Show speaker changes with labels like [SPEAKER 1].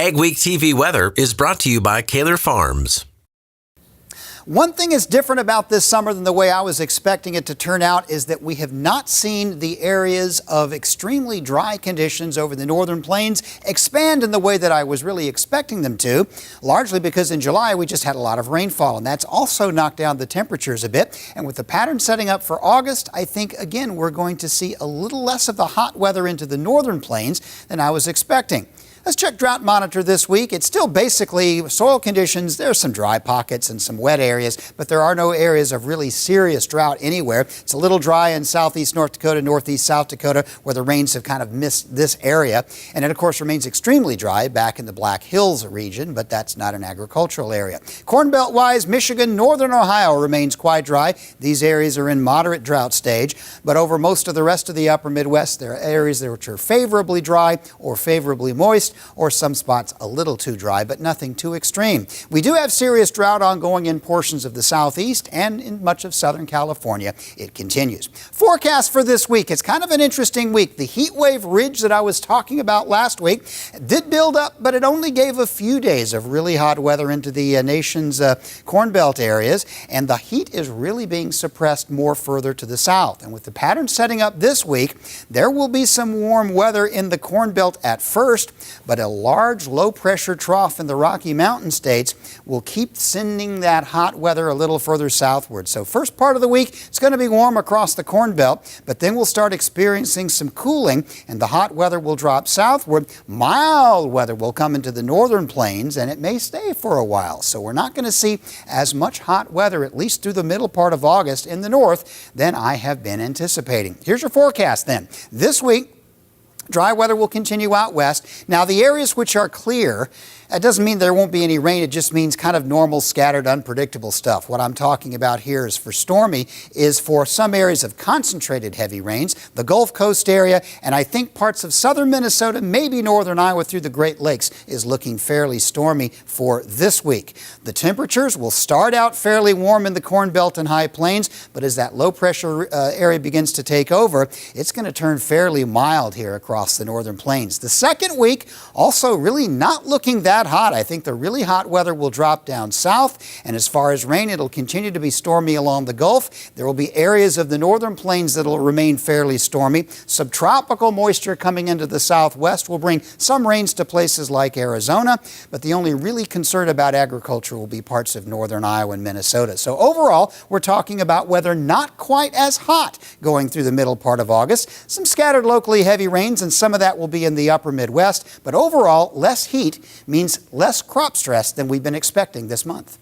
[SPEAKER 1] AgweekTV weather is brought to you by Kaler Farms.
[SPEAKER 2] One thing is different about this summer than the way I was expecting it to turn out is that we have not seen the areas of extremely dry conditions over the northern plains expand in the way that I was really expecting them to, largely because in July we just had a lot of rainfall, and that's also knocked down the temperatures a bit. And with the pattern setting up for August, I think again we're going to see a little less of the hot weather into the northern plains than I was expecting. Let's check Drought Monitor this week. It's still basically soil conditions. There's some dry pockets and some wet areas, but there are no areas of really serious drought anywhere. It's a little dry in southeast North Dakota, northeast South Dakota, where the rains have kind of missed this area. And it, of course, remains extremely dry back in the Black Hills region, but that's not an agricultural area. Corn Belt-wise, Michigan, northern Ohio remains quite dry. These areas are in moderate drought stage, but over most of the rest of the upper Midwest, there are areas which are favorably dry or favorably moist, or some spots a little too dry, but nothing too extreme. We do have serious drought ongoing in portions of the southeast and in much of Southern California. It continues. Forecast for this week. It's kind of an interesting week. The heat wave ridge that I was talking about last week did build up, but it only gave a few days of really hot weather into the nation's Corn Belt areas, and the heat is really being suppressed more further to the south. And with the pattern setting up this week, there will be some warm weather in the Corn Belt at first, but a large low-pressure trough in the Rocky Mountain states will keep sending that hot weather a little further southward. So first part of the week, it's going to be warm across the Corn Belt, but then we'll start experiencing some cooling, and the hot weather will drop southward. Mild weather will come into the northern plains, and it may stay for a while. So we're not going to see as much hot weather, at least through the middle part of August in the north, than I have been anticipating. Here's your forecast then. This week, dry weather will continue out west. Now, the areas which are clear, that doesn't mean there won't be any rain. It just means kind of normal, scattered, unpredictable stuff. What I'm talking about here is for stormy, is for some areas of concentrated heavy rains, the Gulf Coast area, and I think parts of southern Minnesota, maybe northern Iowa through the Great Lakes is looking fairly stormy for this week. The temperatures will start out fairly warm in the Corn Belt and High Plains, but as that low pressure area begins to take over, it's going to turn fairly mild here across the northern plains. The second week, also really not looking that hot. I think the really hot weather will drop down south, and as far as rain, it'll continue to be stormy along the Gulf. There will be areas of the northern plains that will remain fairly stormy. Subtropical moisture coming into the southwest will bring some rains to places like Arizona, but the only really concern about agriculture will be parts of northern Iowa and Minnesota. So overall, we're talking about weather not quite as hot going through the middle part of August. Some scattered locally heavy rains, and some of that will be in the upper Midwest, but overall, less heat means less crop stress than we've been expecting this month.